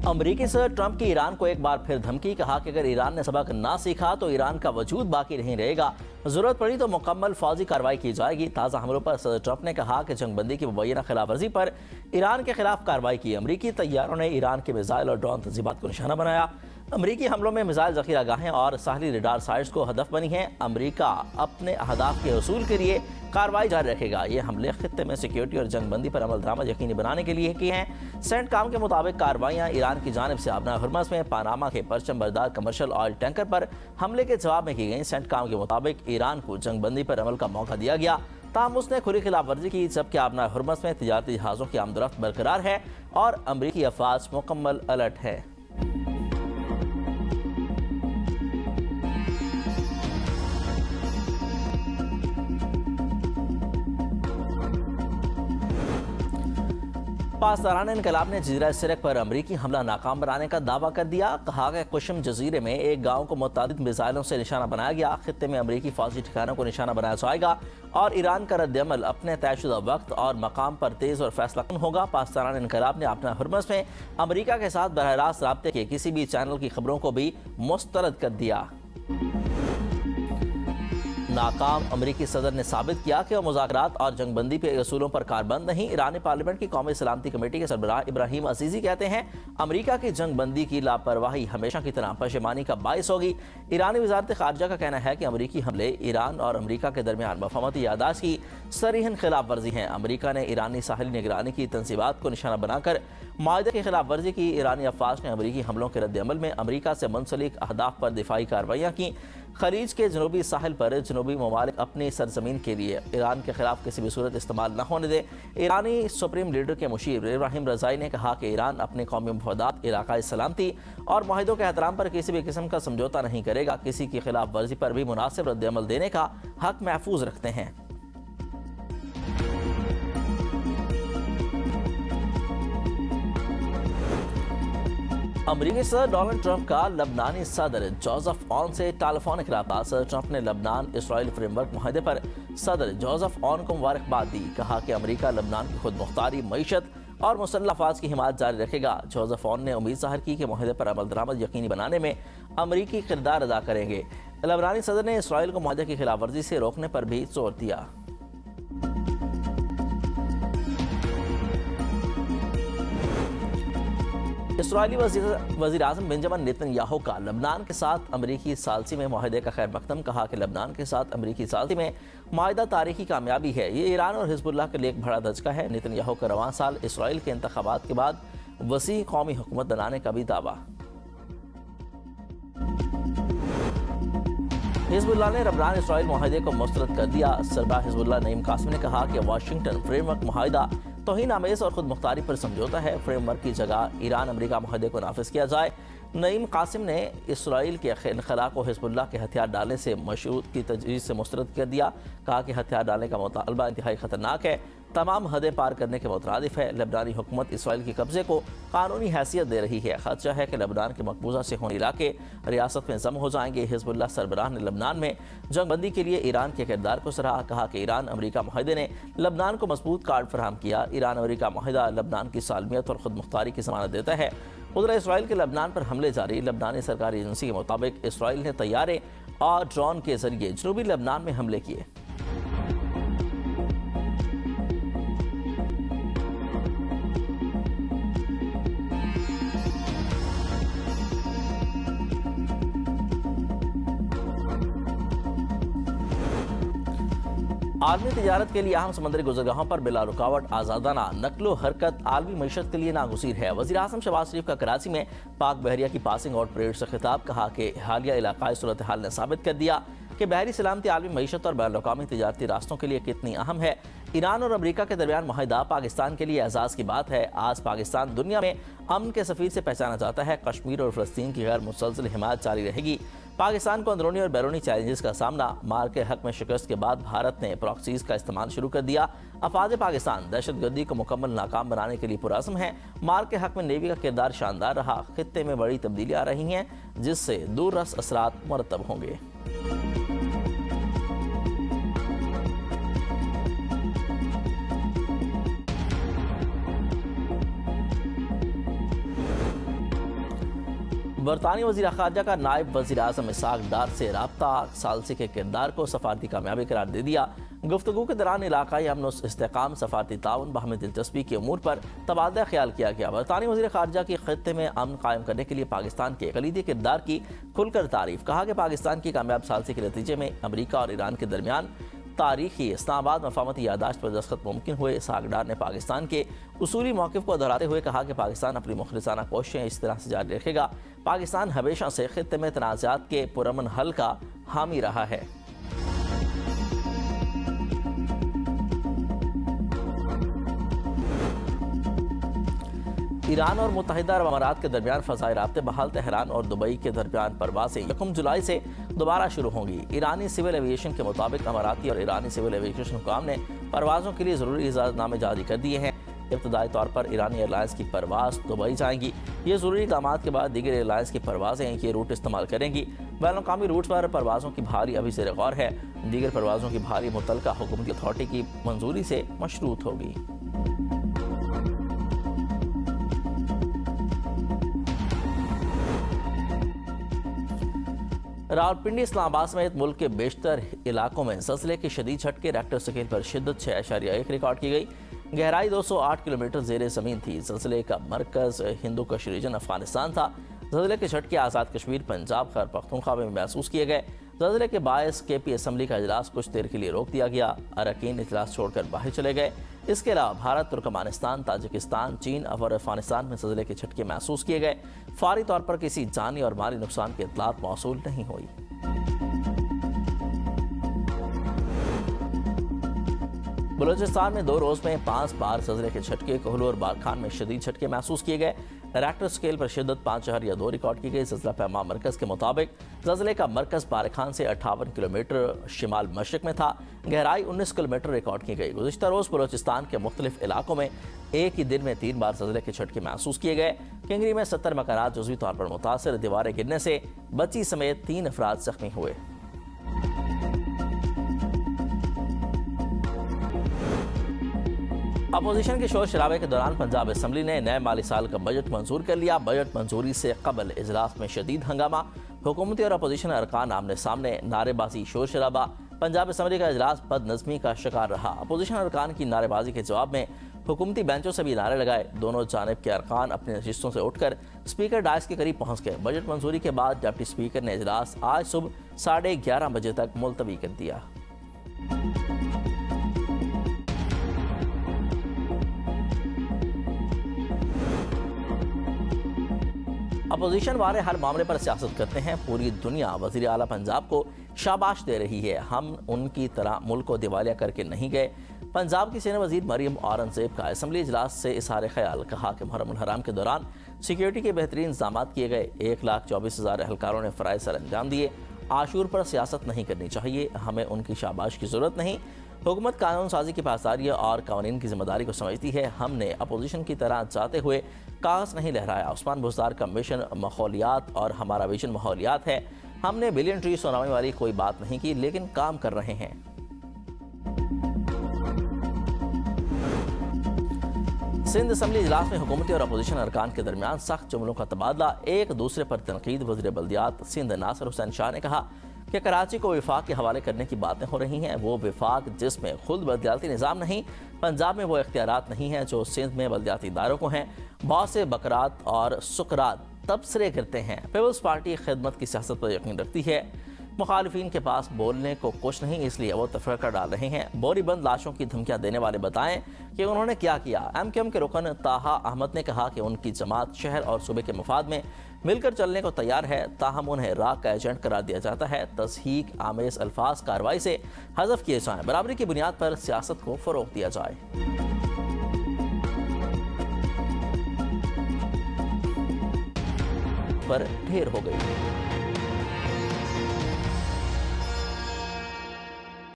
امریکی صدر ٹرمپ کی ایران کو ایک بار پھر دھمکی، کہا کہ اگر ایران نے سبق نہ سیکھا تو ایران کا وجود باقی نہیں رہے گا، ضرورت پڑی تو مکمل فوجی کارروائی کی جائے گی۔ تازہ حملوں پر صدر ٹرمپ نے کہا کہ جنگ بندی کی مبینہ خلاف ورزی پر ایران کے خلاف کارروائی کی۔ امریکی طیاروں نے ایران کے میزائل اور ڈرون تنصیبات کو نشانہ بنایا۔ امریکی حملوں میں میزائل ذخیرہ گاہیں اور ساحلی ریڈار سائٹس کو ہدف بنی ہیں۔ امریکہ اپنے اہداف کے حصول کے لیے کارروائی جاری رکھے گا۔ یہ حملے خطے میں سیکیورٹی اور جنگ بندی پر عمل درآمد یقینی بنانے کے لیے کی ہیں۔ سینٹ کام کے مطابق کارروائیاں ایران کی جانب سے آبنائے ہرمز میں پاناما کے پرچم بردار کمرشل آئل ٹینکر پر حملے کے جواب میں کی گئیں۔ سینٹ کام کے مطابق ایران کو جنگ بندی پر عمل کا موقع دیا گیا، تاہم اس نے کھلی خلاف ورزی کی، جبکہ آبنائے ہرمز میں تجارتی جہازوں کی آمد و رفت برقرار ہے اور امریکی افواج مکمل الرٹ ہے۔ پاسداران انقلاب نے جزیرہ سرک پر امریکی حملہ ناکام بنانے کا دعویٰ کر دیا۔ کہا کہ قشم جزیرے میں ایک گاؤں کو متعدد میزائلوں سے نشانہ بنایا گیا۔ خطے میں امریکی فوجی ٹھکانوں کو نشانہ بنایا جائے گا اور ایران کا رد عمل اپنے طے شدہ وقت اور مقام پر تیز اور فیصلہ کن ہوگا۔ پاسداران انقلاب نے اپنا ہرمز میں امریکہ کے ساتھ براہ راست رابطے کے کسی بھی چینل کی خبروں کو بھی مسترد کر دیا۔ ناکام امریکی صدر نے ثابت کیا کہ وہ مذاکرات اور جنگ بندی کے اصولوں پر کاربند نہیں۔ ایرانی پارلیمنٹ کی قومی سلامتی کمیٹی کے سربراہ ابراہیم عزیزی کہتے ہیں امریکہ کی جنگ بندی کی لاپرواہی ہمیشہ کی طرح پشیمانی کا باعث ہوگی۔ ایرانی وزارت خارجہ کا کہنا ہے کہ امریکی حملے ایران اور امریکہ کے درمیان مفاہمتی یادداشت کی صریحاً خلاف ورزی ہیں۔ امریکہ نے ایرانی ساحلی نگرانی کی تنصیبات کو نشانہ بنا کر معاہدے کی خلاف ورزی کی۔ ایرانی افواج نے امریکی حملوں کے رد عمل میں امریکہ سے منسلک اہداف پر دفاعی کارروائیاں کی۔ خلیج کے جنوبی ساحل پر جنوبی ممالک اپنی سرزمین کے لیے ایران کے خلاف کسی بھی صورت استعمال نہ ہونے دے۔ ایرانی سپریم لیڈر کے مشیر ابراہیم رضائی نے کہا کہ ایران اپنے قومی مفادات، علاقائی سلامتی اور معاہدوں کے احترام پر کسی بھی قسم کا سمجھوتا نہیں کرے گا۔ کسی کی خلاف ورزی پر بھی مناسب رد عمل دینے کا حق محفوظ رکھتے ہیں۔ امریکی صدر ڈونلڈ ٹرمپ کا لبنانی صدر جوزف اون سے ٹیلیفونک رابطہ۔ صدر ٹرمپ نے لبنان اسرائیل فریم ورک معاہدے پر صدر جوزف اون کو مبارکباد دی۔ کہا کہ امریکہ لبنان کی خود مختاری، معیشت اور مسلح افواج کی حمایت جاری رکھے گا۔ جوزف اون نے امید ظاہر کی کہ معاہدے پر عمل درآمد یقینی بنانے میں امریکی کردار ادا کریں گے۔ لبنانی صدر نے اسرائیل کو معاہدے کی خلاف ورزی سے روکنے پر بھی زور دیا۔ اسرائیلی وزیر اعظم بنجامن نیتن یاہو کا لبنان کے ساتھ امریکی ثالثی میں معاہدے کا خیر مقدم۔ کہا کہ لبنان کے ساتھ امریکی ثالثی میں معاہدہ تاریخی کامیابی ہے، یہ ایران اور حزب اللہ کے لیے ایک بڑا دھچکا ہے۔ نیتن یاہو کا رواں سال اسرائیل کے انتخابات کے بعد وسیع قومی حکومت بنانے کا بھی دعویٰ۔ حزب اللہ نے لبنان اسرائیل معاہدے کو مسترد کر دیا۔ سربراہ حزب اللہ نعیم قاسمی نے کہا کہ واشنگٹن فریم ورک معاہدہ توہین آمیز اور خود مختاری پر سمجھوتا ہے، فریم ورک کی جگہ ایران امریکہ معاہدے کو نافذ کیا جائے۔ نعیم قاسم نے اسرائیل کے انخلا کو حزب اللہ کے ہتھیار ڈالنے سے مشروط کی تجویز سے مسترد کر دیا۔ کہا کہ ہتھیار ڈالنے کا مطالبہ انتہائی خطرناک ہے، تمام حدیں پار کرنے کے مترادف ہے۔ لبنانی حکومت اسرائیل کے قبضے کو قانونی حیثیت دے رہی ہے۔ خدشہ ہے کہ لبنان کے مقبوضہ سے ہونے علاقے ریاست میں ضم ہو جائیں گے۔ حزب اللہ سربراہ نے لبنان میں جنگ بندی کے لیے ایران کے کردار کو سراہا۔ کہا کہ ایران امریکہ معاہدے نے لبنان کو مضبوط کارڈ فراہم کیا۔ ایران امریکہ معاہدہ لبنان کی سالمیت اور خود مختاری کی ضمانت دیتا ہے۔ ادھر اسرائیل کے لبنان پر حملے جاری۔ لبنانی سرکاری ایجنسی کے مطابق اسرائیل نے طیارے اور ڈرون کے ذریعے جنوبی لبنان میں حملے کیے۔ عالمی تجارت کے لیے اہم سمندری گزرگاہوں پر بلا رکاوٹ آزادانہ نقل و حرکت عالمی معیشت کے لیے ناگزیر ہے۔ وزیر اعظم شہباز شریف کا کراچی میں پاک بحریہ کی پاسنگ آؤٹ پریڈ سے خطاب۔ کہا کہ حالیہ علاقائی صورتحال نے ثابت کر دیا کہ بحری سلامتی عالمی معیشت اور بین الاقوامی تجارتی راستوں کے لیے کتنی اہم ہے۔ ایران اور امریکہ کے درمیان معاہدہ پاکستان کے لیے اعزاز کی بات ہے۔ آج پاکستان دنیا میں امن کے سفیر سے پہچانا جاتا ہے۔ کشمیر اور فلسطین کی غیر مسلسل حمایت جاری رہے گی۔ پاکستان کو اندرونی اور بیرونی چیلنجز کا سامنا۔ مار کے حق میں شکست کے بعد بھارت نے پراکسیز کا استعمال شروع کر دیا۔ افواج پاکستان دہشت گردی کو مکمل ناکام بنانے کے لیے پرعزم ہیں۔ مار کے حق میں نیوی کا کردار شاندار رہا۔ خطے میں بڑی تبدیلیاں آ رہی ہیں جس سے دور رس اثرات مرتب ہوں گے۔ برطانوی وزیر خارجہ کا نائب وزیر اعظم اسحاق ڈار سے رابطہ، ثالثی کے کردار کو سفارتی کامیابی قرار دے دیا۔ گفتگو کے دوران علاقائی امن و استحکام، سفارتی تعاون، باہمی دلچسپی کے امور پر تبادلہ خیال کیا گیا۔ برطانوی وزیر خارجہ کی خطے میں امن قائم کرنے کے لیے پاکستان کے کلیدی کردار کی کھل کر تعریف، کہا کہ پاکستان کی کامیاب ثالثی کے نتیجے میں امریکہ اور ایران کے درمیان تاریخی اسلام آباد مفاہمتی یادداشت پر دستخط ممکن ہوئے۔ اسحاق ڈار نے پاکستان کے اصولی موقف کو دہراتے ہوئے کہا کہ پاکستان اپنی مخلصانہ کوششیں اس طرح سے جاری رکھے گا۔ پاکستان ہمیشہ سے خطے میں تنازعات کے پرامن حل کا حامی رہا ہے۔ ایران اور متحدہ عرب امارات کے درمیان فضائی رابطے بحال، تہران اور دبئی کے درمیان پروازیں 1 جولائی سے دوبارہ شروع ہوں گی۔ ایرانی سول ایویشن کے مطابق اماراتی اور ایرانی سول ایویشن حکام نے پروازوں کے لیے ضروری اجازت نامے جاری کر دیے ہیں۔ ابتدائی طور پر ایرانی ایئر لائنز کی پرواز دبئی جائیں گی۔ یہ ضروری اقدامات کے بعد دیگر ایئر لائنز کی پروازیں یہ روٹ استعمال کریں گی۔ بین الاقوامی روٹ پر پروازوں کی بحالی ابھی زیر غور ہے۔ دیگر پروازوں کی بحالی متعلقہ حکومتی اتھارٹی کی منظوری سے مشروط ہوگی۔ راولپنڈی، اسلام آباد سمیت ملک کے بیشتر علاقوں میں زلزلے کے شدید جھٹکے، ریکٹر اسکیل پر شدت 6.1 ریکارڈ کی گئی۔ گہرائی 208 کلومیٹر زیر زمین تھی۔ زلزلے کا مرکز ہندو کش ریجن افغانستان تھا۔ زلزلے کے جھٹکے آزاد کشمیر، پنجاب، خیبر پختونخوا میں محسوس کیے گئے۔ زلزلے کے باعث کے پی اسمبلی کا اجلاس کچھ دیر کے لیے روک دیا گیا۔ اراکین اجلاس چھوڑ کر باہر چلے گئے۔ اس کے علاوہ بھارت، ترکمانستان، تاجکستان، چین اور افغانستان میں زلزلے کے جھٹکے محسوس کیے گئے۔ فوری طور پر کسی جانی اور مالی نقصان کی اطلاعات موصول نہیں ہوئی۔ بلوچستان میں 2 روز میں 5 بار زلزلے کے جھٹکے، کوہلو اور بارکھان میں شدید جھٹکے محسوس کیے گئے۔ ریکٹر اسکیل پر شدت 5.2 ریکارڈ کی گئی۔ زلزلہ پیما مرکز کے مطابق زلزلے کا مرکز بارکھان سے 58 کلومیٹر شمال مشرق میں تھا۔ گہرائی 19 کلومیٹر ریکارڈ کی گئی۔ گزشتہ روز بلوچستان کے مختلف علاقوں میں ایک ہی دن میں 3 بار زلزلے کے جھٹکے محسوس کیے گئے۔ کنگری میں 70 مکانات جزوی طور پر متاثر، دیواریں گرنے سے بچی سمیت 3 افراد زخمی ہوئے۔ اپوزیشن کے شور شرابے کے دوران پنجاب اسمبلی نے نئے مالی سال کا بجٹ منظور کر لیا۔ بجٹ منظوری سے قبل اجلاس میں شدید ہنگامہ، حکومتی اور اپوزیشن ارکان آمنے سامنے، نعرے بازی، شور شرابہ۔ پنجاب اسمبلی کا اجلاس بد نظمی کا شکار رہا۔ اپوزیشن ارکان کی نعرے بازی کے جواب میں حکومتی بینچوں سے بھی نعرے لگائے۔ دونوں جانب کے ارکان اپنی نشستوں سے اٹھ کر اسپیکر ڈائس کے قریب پہنچ گئے۔ بجٹ منظوری کے بعد ڈپٹی اسپیکر نے اجلاس آج صبح 11:30 بجے تک ملتوی کر دیا۔ اپوزیشن والے ہر معاملے پر سیاست کرتے ہیں۔ پوری دنیا وزیر اعلیٰ پنجاب کو شاباش دے رہی ہے۔ ہم ان کی طرح ملک کو دیوالیہ کر کے نہیں گئے۔ پنجاب کی سینئر وزیر مریم اورنگزیب کا اسمبلی اجلاس سے اظہار خیال، کہا کہ محرم الحرام کے دوران سیکیورٹی کے بہترین انتظامات کیے گئے۔ 1,24,000 اہلکاروں نے فرائض سر انجام دیے۔ عاشور پر سیاست نہیں کرنی چاہیے۔ ہمیں ان کی شاباش کی ضرورت نہیں۔ حکومت قانون سازی کی پاسداری اور قوانین کی ذمہ داری کو سمجھتی ہے۔ ہم نے اپوزیشن کی طرح جاتے ہوئے کاغذ نہیں لہرایا۔ عثمان بزدار کا مشن ماحولیات اور ہمارا ویژن ماحولیات ہے۔ ہم نے بلین ٹری سونامی والی کوئی بات نہیں کی، لیکن کام کر رہے ہیں۔ سندھ اسمبلی اجلاس میں حکومتی اور اپوزیشن ارکان کے درمیان سخت جملوں کا تبادلہ، ایک دوسرے پر تنقید۔ وزیر بلدیات سندھ ناصر حسین شاہ نے کہا کہ کراچی کو وفاق کے حوالے کرنے کی باتیں ہو رہی ہیں۔ وہ وفاق جس میں خود بلدیاتی نظام نہیں، پنجاب میں وہ اختیارات نہیں ہیں جو سندھ میں بلدیاتی اداروں کو ہیں۔ بہت سے بکرات اور سکرات تبصرے کرتے ہیں۔ پیپلز پارٹی خدمت کی سیاست پر یقین رکھتی ہے۔ مخالفین کے پاس بولنے کو کچھ نہیں، اس لیے وہ تفرقہ ڈال رہے ہیں۔ بوری بند لاشوں کی دھمکیاں دینے والے بتائیں کہ انہوں نے کیا کیا۔ ایم کیو ایم کے رکن طاہا احمد نے کہا کہ ان کی جماعت شہر اور صوبے کے مفاد میں مل کر چلنے کو تیار ہے، تاہم انہیں راک کا ایجنٹ قرار دیا جاتا ہے۔ تضحیک آمیز الفاظ کارروائی سے حذف کیے جائیں، برابری کی بنیاد پر سیاست کو فروغ دیا جائے۔ پر ڈھیر ہو گئی۔